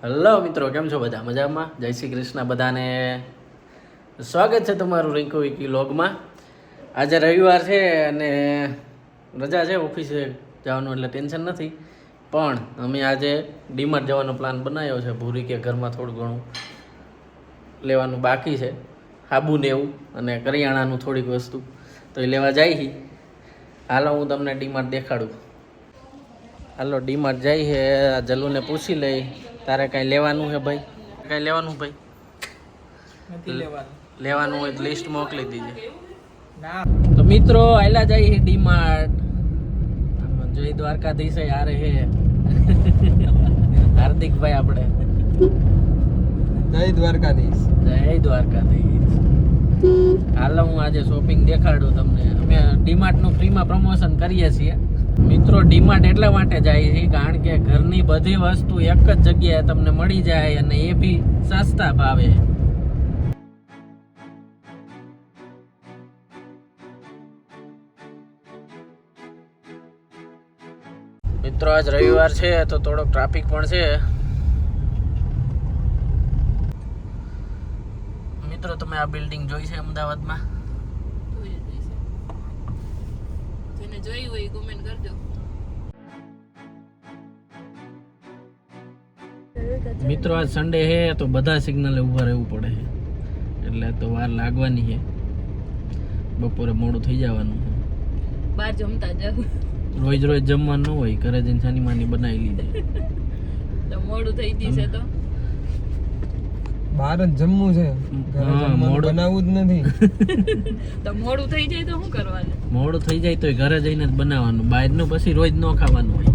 Hello મિત્રો, કેમ છો બધા? મજામાં? જય શ્રી કૃષ્ણ બધાને. સ્વાગત છે તમારું રિંકુ વિકી વ્લોગમાં. આજે રવિવાર છે અને રજા છે, ઓફિસે જવાનું એટલે ટેન્શન નથી. પણ અમે આજે ડીમાર્ટ જવાનો પ્લાન બનાવ્યો છે. ભૂરી કે ઘરમાં થોડું ઘણું લેવાનું બાકી છે, સાબુ ને એવું અને કરિયાણાનું થોડીક વસ્તુ, તો એ લેવા જાય છે. હાલો હું તમને ડીમાર્ટ દેખાડું. હાલો ડીમાર્ટ જાય છે. જલ્લુને પૂછી લઈ, તારે કાંઈ લેવાનું છે ભાઈ? કાંઈ લેવાનું ભાઈ? નથી લેવાનું હોય તો લિસ્ટ મોકલી દીજે. તો મિત્રો આયલા જાય છે ડીમાર્ટ. જય દ્વારકાધીશ યાર હે હાર્દિકભાઈ આપણે. જય દ્વારકાધીશ. જય દ્વારકાધીશ. હાલો હું આજે શોપિંગ દેખાડું તમને. અમે ડીમાર્ટનું ફ્રીમાં પ્રમોશન કરીએ છીએ મિત્રો. ડીમાર્ટ એટલા માટે જાય છે કારણ કે ઘરની બધી વસ્તુ એક જ જગ્યાએ તમને મળી જાય અને એ બી સસ્તા ભાવે. મિત્રો આજ રવિવાર છે તો થોડોક ટ્રાફિક પણ છે. મિત્રો તમે આ બિલ્ડિંગ જોઈ છે અમદાવાદમાં? જેને જોઈ હોય કમેન્ટ કરજો. મિત્રો આજ સન્ડે છે તો બધા સિગ્નલે ઊભા રહેવું પડે છે, એટલે તો વાર લાગવાની છે. બપોરે મોડું થઈ જવાનું છે. બહાર જમતા જાવ રોજ રોજ જમવાનું ન હોય, ઘરે જઈને સાની માની બનાવી લીધે તો મોડું થઈ જશે. તો બહાર જ જમવું છે, ઘરે જમવાનું બનાવવું જ નથી. તો મોડું થઈ જાય તો શું કરવાનું? મોડું થઈ જાય તો ઘરે જઈને જ બનાવવાનું, બહારનું પછી રોજ ન ખાવાનું હોય.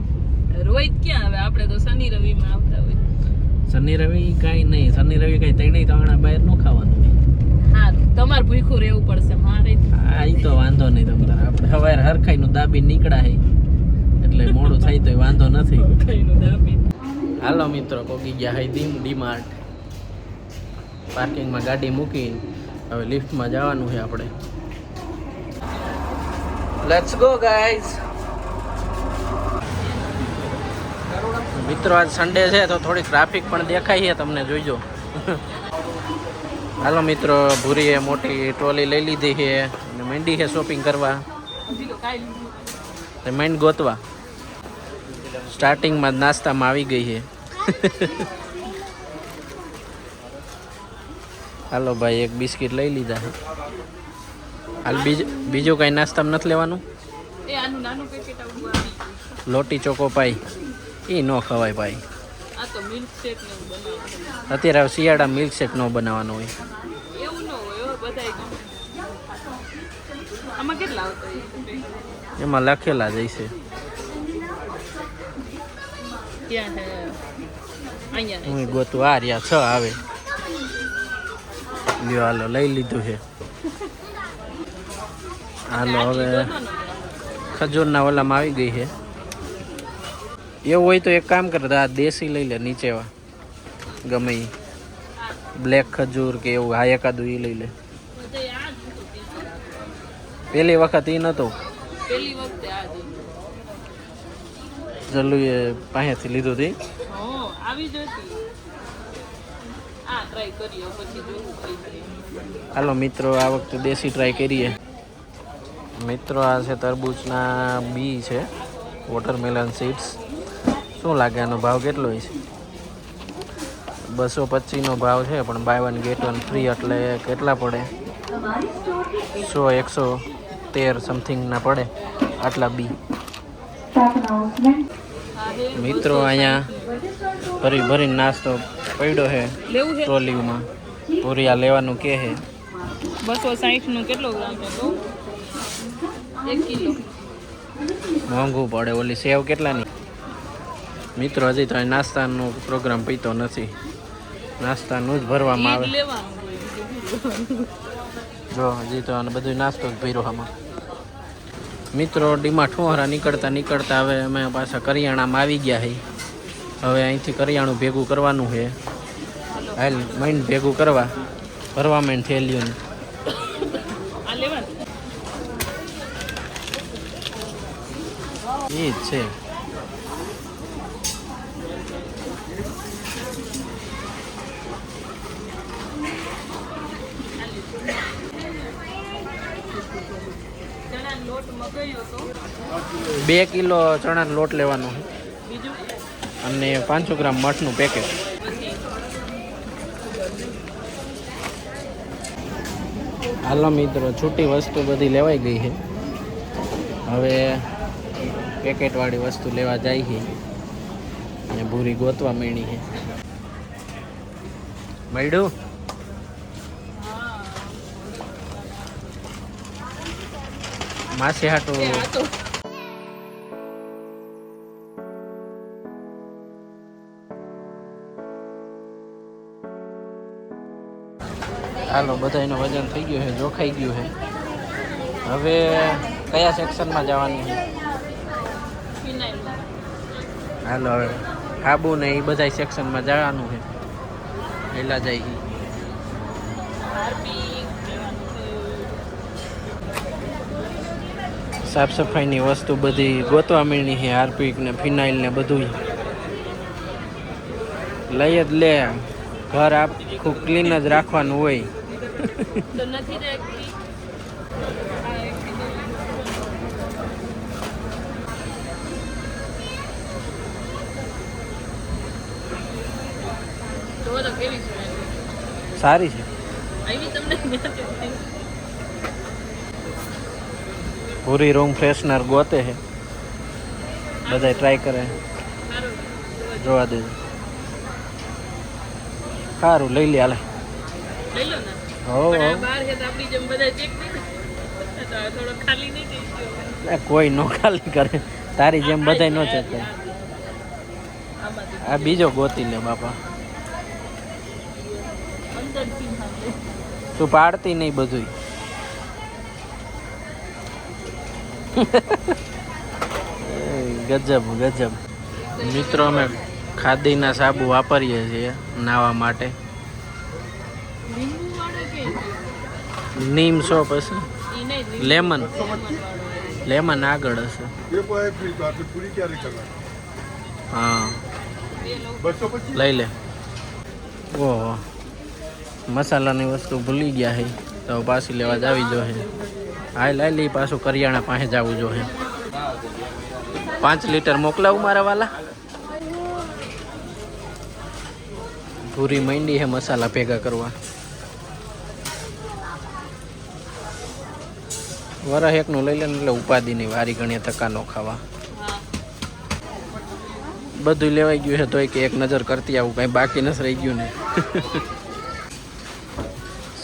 રોજ ક્યાં આવે? આપણે તો શનિ રવિ માં આવતા હોય. શનિ રવિ કાંઈ નહીં, શનિ રવિ કાંઈ ત્રણેય ત્રણા બહાર ન ખાવાનું હોય. હા, તમારે ભૂખ્યું રહેવું પડશે. મારે હા એ તો વાંધો નહીં. તમતાર આપણે સવારે હરખાઈનું દાબી નીકળ્યા હે એટલે મોડું થાય તો વાંધો નથી. હાલો મિત્રો પોગી ગયા હે ડીમાર્ટ. પાર્કિંગમાં ગાડી મૂકી હવે લિફ્ટમાં જવાનું છે આપણે. Let's go guys. મિત્રો આજ સન્ડે છે તો થોડી ટ્રાફિક પણ દેખાય છે તમને, જોઈજો. હાલો મિત્રો, ભૂરીએ મોટી ટ્રોલી લઈ લીધી છે અને મંડી છે શોપિંગ કરવા. માંડ ગોતવા સ્ટાર્ટિંગમાં જ નાસ્તામાં આવી ગઈ છે. હાલો ભાઈ, એક બિસ્કિટ લઈ લીધા છે. હાલ બીજું કાંઈ નાસ્તામાં નથી લેવાનું? લોટી ચોકો પાઈ એ ન ખવાય ભાઈ. અત્યારે શિયાળા મિલ્કશેક ન બનાવવાનો હોય. એમાં લખેલા જ હશે. હું ગોતું. આ રહ્યા 6 આવે. લ્યો હાલો લઈ લીધું છે. હાલો હવે ખજૂરના ઓલામાં આવી ગઈ છે. એવું હોય તો એક કામ કરતા આ દેશી લઈ લે, નીચેવા ગમે એ બ્લેક ખજૂર કે એવું. હા એકાદું એ લઈ લે. પેલી વખત એ નતો, જલ્લુએ પાસેથી લીધું હતી. હાલો મિત્રો આ વખતે દેશી ટ્રાય કરીએ. મિત્રો આ છે તરબૂચના બી છે, વોટરમેલન સીડ્સ. શું લાગે આનો ભાવ કેટલો હોય છે? 225 ભાવ છે, પણ બાય 1 get 1 ફ્રી એટલે કેટલા પડે? 113 સમથિંગના પડે આટલા બી. મિત્રો અહીંયા ભરી ભરીને નાસ્તો પડ્યો છે ટ્રોલીમાં. પૂરિયા લેવાનું કે છે. 260 નું કેટલો ગ્રામ છે? 1 કિલો. મોંઘું પડે. ઓલી સેવ કેટલાની? મિત્રો હજી તો નાસ્તાનો પ્રોગ્રામ પીતો નથી, નાસ્તાનું જ ભરવામાં આવે. જો હજી તો બધું નાસ્તો જ ભર્યો આમાં. મિત્રો ડીમાર્ટ ઠોહરા નીકળતા હવે અમે પાછા કરિયાણામાં આવી ગયા છે. હવે અહીંથી કરિયાણું ભેગું કરવાનું છે. હાલ માઇન્ડ ભેગું કરવા ભરવા માંડ થેલીઓને. એ જ છે. લોટ મગાવ્યો હતો 2 કિલો ચણાનો લોટ લેવાનો છે બીજું અને 500 ગ્રામ મઠનું પેકેટ. પછી હાલો મિત્રો, છૂટી વસ્તુ બધી લેવાઈ ગઈ છે. હવે પેકેટવાળી વસ્તુ લેવા જાય છે અને ભૂરી ગોતવા માંડી છે. મળ્યું? માસી હાટું આ તો હાલો, બધાયનું વજન થઈ ગયું છે, જોખાઈ ગયું છે. હવે કયા સેક્શનમાં જવાનું છે? ફિનાઇલ હાલો, હવે સાબુ ને એ બધા સેક્શનમાં જવાનું છે. પહેલાં જાય છે. હાર્પિક સાફ સફાઈની વસ્તુ બધી ગોતવા માંડી છે. હાર્પિક ને ફિનાઇલ ને બધું લઈ જ લે. ઘર આખું ક્લીન જ રાખવાનું હોય. તો નથી રાખતી તો તો કેવી છે સારી છે. આવી તમને નથી પૂરી રૂમ ફ્રેશનર ગોતે છે. બધા ટ્રાય કરે. સારું જોવા દેજો. સારું, લઈ લે હાલે. લઈ લો ને હો પણ આ બહાર છે તો આપણી જેમ બધા ચેક નહીં તો આ થોડો ખાલી નહીં થઈ ગયો કોઈ નો ખાલી કરે. તારી જેમ બધા નો ચેક કરે. આમાંથી આ બીજો ગોતી લે બાપા. અંદરથી સાંભળે તું પાડતી નહીં બધું. ગજબ ગજબ. મિત્રો, અમે ખાદીના સાબુ વાપરીએ છીએ નાહવા માટે. લીંબુ વાળો કે નીમ સોપ હશે, ઈ નહીં લેમન. વાળો લેમન આગળ હશે. ये वो है फ्री तो आपने पूरी क्या करना હા, બે લો 225 લઈ લે. ઓહો, મસાલાની વસ્તુ ભૂલી ગયા છે તો પાછી લેવા જાવી જોઈએ. હા, લઈ લઈ. પાછું કરિયાણા પાસે જવું જોઈએ. 5 લીટર મોકલાવું મારા વાલા. પૂરી માંડી છે મસાલા ભેગા કરવા. વરહ એકનું લઈ લે ને એટલે ઉપાધિની વારી ગણીએ ધક્કા નો ખાવા. હા બધું લેવાઈ ગયું છે તોય કે એક નજર કરતી આવું, કાંઈ બાકી નથી રહી ગયું ને.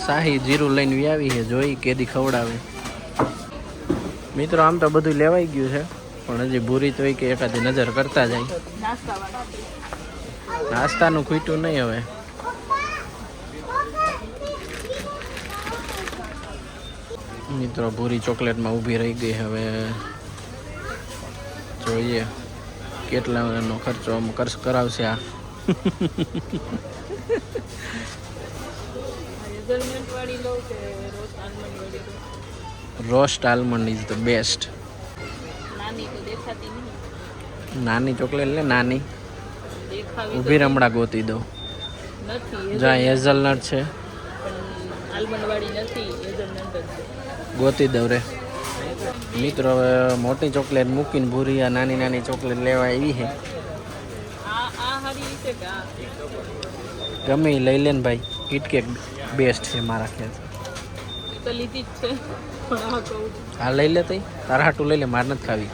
શાહી જીરું લઈને આવી છે, જોઈ કેદી ખવડાવે. મિત્રો, આમ તો બધું લેવાઈ ગયું છે પણ હજી ભૂરી તોય કે એકાદી નજર કરતા જાય. નાસ્તા વાળા નાસ્તાનું ખૂટ્યું નહીં હવે. મિત્રો, ભૂરી ચોકલેટમાં ઊભી રહી ગઈ. હવે જોઈએ કેટલાનો ખર્ચો કરાવશે આ. હેઝલનટ વાળી લો કે રોઝ આલમંડ વાળી low roast almond is the best. નાની તો દેખાતી નહીં નાની ચોકલેટ લે, નાની. દેખાવી ઊભી રમડા ગોતી દો. નથી જ્યાં હેઝલનટ છે પણ આલમંડ વાળી નથી હેઝલનટ જ છે ગોતી દઉં રે. મિત્રો, હવે મોટી ચોકલેટ મૂકીને ભૂરી આ નાની નાની ચોકલેટ લેવા આવી છે. આ હારી છે કે આ ગમે ઈ લઈ લે ને ભાઈ. કિટકેટ બેસ્ટ છે મારા ખ્યાલ. ઈ તો લીધી જ છે પણ આ કહું આ લઈ લે તઈ. તારા હાટું લઈ લે, મારે નથી ખાવી.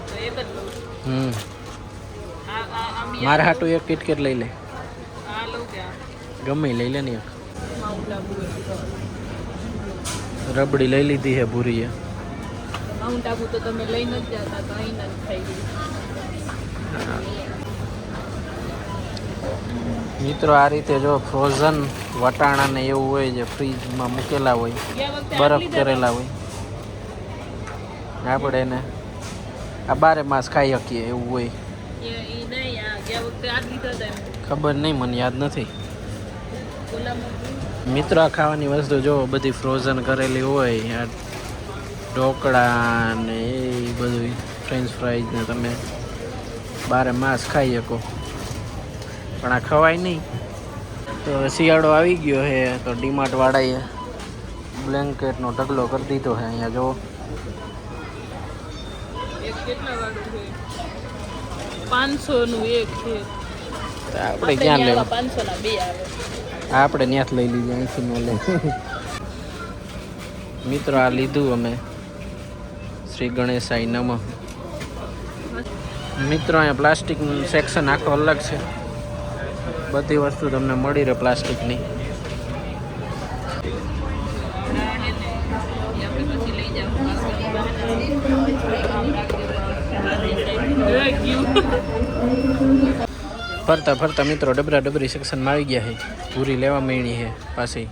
તો એક જ લઉં હમ આ બી મારા હાટું એક કિટકેટ લઈ લે. આ લઉં કે આ ગમે ઈ લઈ લે ને એક. માઉન્ટ આબુ રબડી લઈ લીધી છે ભૂરીએ. માઉન્ટ આબુ તો તમે લઈને જ જતા તો અહીં જ થઈ ગયું મિત્રો, આ રીતે જો ફ્રોઝન વટાણા ને એવું હોય જે ફ્રીજમાં મૂકેલા હોય, ગયા વખતે બરફ કરેલા હોય, આપણે એને આ 12 માસ ખાઈ શકીએ એવું હોય. ઈ નહીં આ ગયા વખતે આ જ લીધા હતા એમ ખબર નહીં, મને યાદ નથી. ઓલામાં મિત્રો, આ ખાવાની વસ્તુ જો બધી ફ્રોઝન કરેલી હોય. આ ઢોકળા ને એ બધું ફ્રેન્ચ ફ્રાઈઝ ને તમે 12 માસ ખાઈ શકો પણ આ ખવાય નહીં. તો હવે શિયાળો આવી ગયો છે તો ડીમાર્ટ વાળાએ બ્લેન્કેટનો ઢગલો કરી દીધો છે. અહીંયા જો કેટલા વાળું છે 500 નું એક છે તો આપણે ક્યાં લેવું 500 ના બે આવે આપણે ત્યાં જ લઈ લીધું અહીંથી ન લે મિત્રો આ લીધું અમે શ્રી ગણેશાય નમઃ મિત્રો અહીંયા પ્લાસ્ટિકનું સેક્શન આખો અલગ છે બધી વસ્તુ તમને મળી રહે પ્લાસ્ટિકની ફરતા ફરતા મિત્રો ડબરા ડબરી સેક્શનમાં આવી ગયા છે પૂરી લેવા માંડી છે પાછી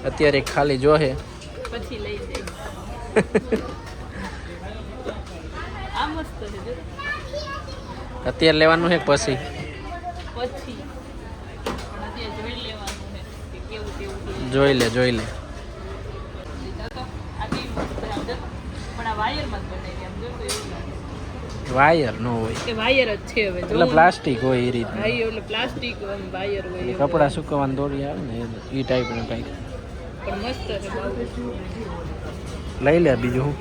અત્યારે ખાલી જો છે પછી લઈ જાય આ મસ્ત છે જો. અત્યારે લેવાનું છે કે પછી પછી પણ અત્યારે જોઈ લેવાનું છે કે કેવું કેવું છે. જોઈ લે લીધા તો આ કેવી મસ્ત છે આમ જો. પણ આ વાયરમાં જ બનાવી આમ જો તો એવું લાગે વાયર ન હોય કે વાયર જ છે હવે એટલે પ્લાસ્ટિક હોય એ રીતનું ભાઈ એટલે પ્લાસ્ટિક વાયર હોય એવું. કપડા સુકવવાની દોરી આવે ને એ ટાઈપનું કંઈક પણ મસ્ત છે બહુ લઈ લે બીજું હું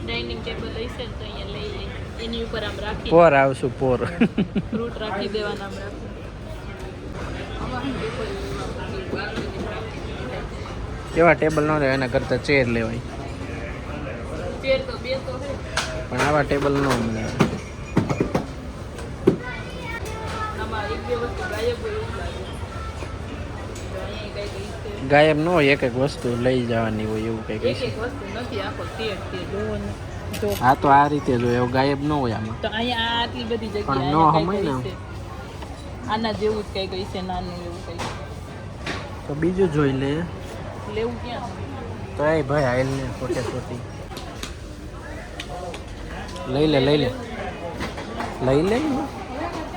ડાઇનિંગ ટેબલ હશે ને તો અહીંયા લઈ લઈ એની ઉપર આમ રાખી પોર આવશું પોર ફ્રૂટ રાખી દેવાના આમ રાખી કેવા ટેબલ ન રહે એના કરતાં ચેર લેવાય ચેર તો બે તો છે પણ આવા ટેબલ ન મળે આમાં એક બે વસ્તુ ગાયબ હોય એવું લાગે તો અહીંયા કઈ છે ગાયબ ન હોય એક એક વસ્તુ લઈ જવાની હોય એવું કંઈક એક હશે એક વસ્તુ નથી આખો સેટ છે જોવો ને જો હા તો આ રીતે જો એવું ગાયબ ન હોય આમાં તો અહીંયા આ આટલી બધી જગ્યા પણ ન અહીંયા સમય કંઈક ને. હશે. આના જેવું જ કંઈક હશે નાનું એવું કંઈક તો બીજું જોઈ લે લેવું ક્યાં તો એ ભાઈ આયલ ને ખોટે ખોટી લઈ લે લઈ લે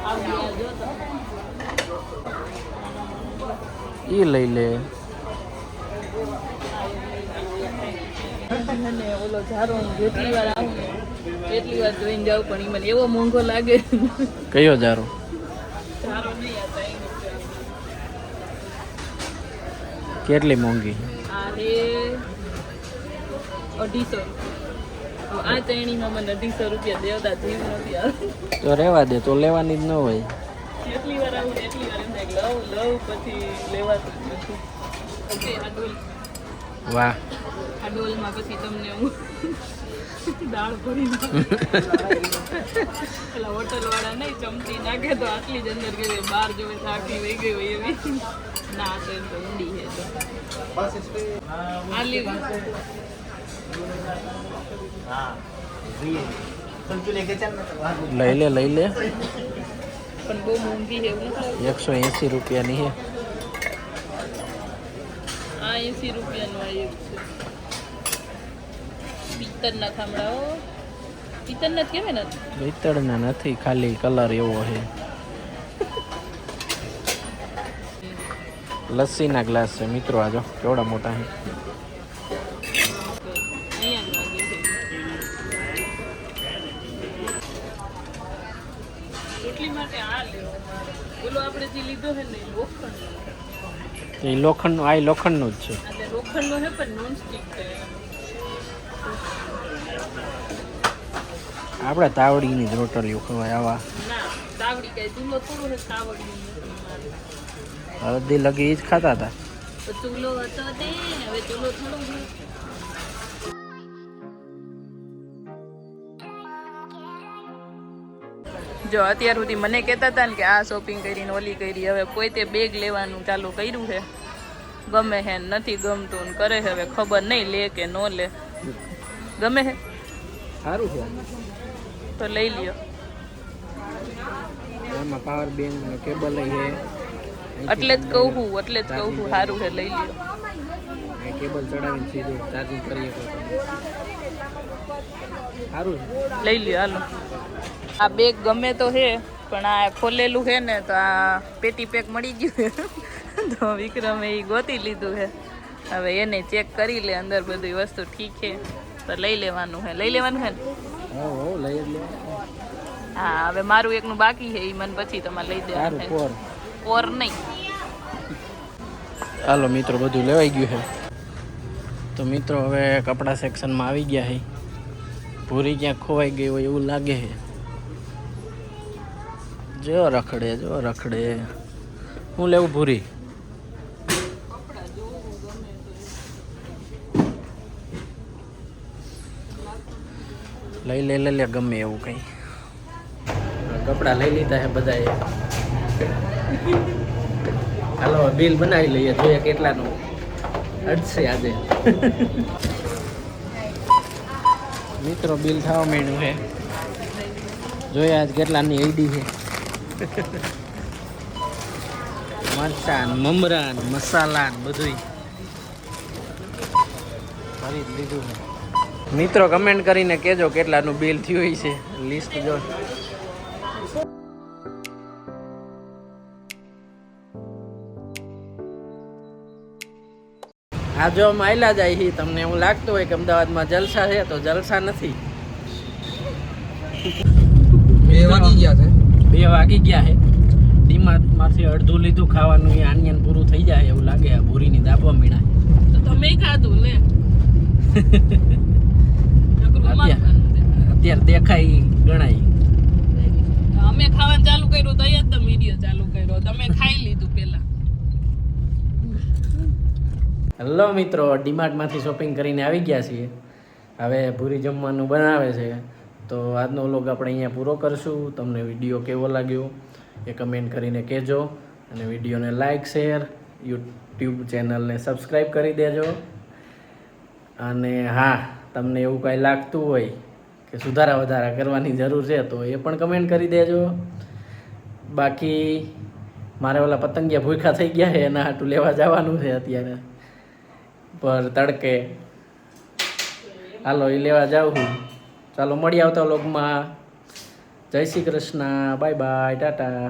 આવી આ જો તો એ લઈ લે અને ઓલો ઝારો હું જેટલી વાર આવું ને એટલી વાર જોઈને જાઉં પણ ઈ મને એવો મોંઘો લાગે કયો જારો ઝારો નહીં આ ચાઇનીઝ કેટલી મોંઘી આ રે 250 આ ચૈણીમાં મને 250 રૂપિયા દેવતા જીવ નથી આવે તો રહેવા દે તો લેવાની જ ન હોય જેટલી વાર આવું ને એટલી વાર એમ થાય કે લઉં પછી લેવાતું જ નથી ઓકે આ ડોલ વાહ આ ડોલમાં પછી તમને હું દાળ ભરી પેલા હોટલવાળા નહીં ચમચી નાખે તો આટલી જ અંદર ગઈ બહાર જોવે તો આટલી વહી ગઈ હોય એવી ના તો એમ તો ઊંડી છે તો આ લીધી લઈ લે પણ બહુ મોંઘી છે એવું નથી 180 રૂપિયાની છે આ 80 રૂપિયાનું આ એક છે પિત્તરના ખામડાઓ પિત્તરના જ કહેવાય ને પિત્તળના નથી ખાલી કલર એવો છે લસ્સીના ગ્લાસ છે મિત્રો આજો કેવડા મોટા છે અહીંયા જ લાગે છે રોટલી માટે આ લેવો ઓલો આપણે જે લીધો છે ને લોખંડ એ લોખંડનું આ લોખંડનું જ છે એટલે લોખંડનો છે પણ નોન સ્ટિક છે આપણે તાવડીની જ રોટલીઓ ખવાય આવા ના તાવડી કઈ ચૂલો થોડો છે તાવડી અડધી લગી એ જ ખાતા હતા તો ચૂલો હતો તે હવે ચૂલો થોડો છે જો અત્યાર સુધી મને કહેતા હતા ને કે આ શોપિંગ કરીને ઓલી કરી હવે પોતે બેગ લેવાનું ચાલુ કર્યું છે ગમે હે ને નથી ગમતું ને કરે છે હવે ખબર નહીં લે કે ન લે ગમે હે સારું છે તો લઈ લ્યો એમાં પાવર બેંક ને કેબલ છે એટલે જ કહું છું સારું છે લઈ લ્યો આ કેબલ ચડાવીને સીધું ચાર્જિંગ કરીએ તો સારું છે લઈ લ્યો હાલો આ બેગ ગમે તો છે પણ આ ખોલેલું છે ને તો આ પેટી પેક મળી ગયું છે તો વિક્રમે એ ગોતી લીધું છે હવે એને ચેક કરી લે અંદર બધી વસ્તુ ઠીક છે તો લઈ લેવાનું છે ને હો લઈ લે હા હવે મારું એકનું બાકી છે એ મને પછી તમારે લઈ દેવાનું સારું છે પોર ઓર નહીં હાલો મિત્રો બધું લેવાઈ ગયું છે તો મિત્રો હવે કપડા સેક્શનમાં આવી ગયા છે ભૂરી ક્યાંક ખોવાઈ ગઈ હોય એવું લાગે છે. જો રખડે હું લેવું ભૂરી? લઈ લે ગમે એવું કંઈ. કપડાં લઈ લીધા છે બધાએ. હાલો બિલ બનાવી લઈએ, જોઈએ કેટલાનું અડશે આજે. મિત્રો બિલ થવા માંડ્યું છે, જોઈએ આજ કેટલાની આઈડી છે. મરચાં મમરાન મસાલા બધુંય ભરી જ લીધું છે. મિત્રો કમેન્ટ કરીને કહેજો કેટલાનું બિલ થયું છે, લિસ્ટ જો. આ જો અમે આયલા જાય છે, તમને એવું લાગતું હોય કે અમદાવાદમાં જલસા છે, તો જલસા નથી. 2 વાગી ગયા છે. 2 વાગી ગયા છે. ડીમાર્ટમાંથી અડધું લીધું ખાવાનું, એ આનિયન પૂરું થઈ જાય એવું લાગે. આ ભૂરીની દાબવા મીણા તો તમે ખાધું ને અત્યારે દેખાય ગણાય. અમે ખાવાનું ચાલુ કર્યું તો અહીંયા જ તમે વિડીયો ચાલુ કર્યો, તમે ખાઈ લીધું પેલા. હેલો મિત્રો, ડીમાર્ટમાંથી શોપિંગ કરીને આવી ગયા છીએ. હવે ભૂરી જમવાનું બનાવે છે, તો આજનો વ્લોગ આપણે અહીંયા પૂરો કરશું. તમને વિડીયો કેવો લાગ્યો એ કમેન્ટ કરીને કહેજો, અને વિડીયોને લાઇક શેર યુટ્યુબ ચેનલને સબસ્ક્રાઈબ કરી દેજો. અને હા, તમને એવું કાંઈ લાગતું હોય કે સુધારા વધારા કરવાની જરૂર છે તો એ પણ કમેન્ટ કરી દેજો. બાકી મારે ઓલા પતંગિયા ભૂખ્યા થઈ ગયા છે, એના હાટું લેવા જવાનું છે અત્યારે પર તડકે. હાલો એ લેવા જાઉં છું. ચાલો મળી આવતા વ્લોગમાં. જય શ્રી કૃષ્ણ, બાય બાય, ટાટા.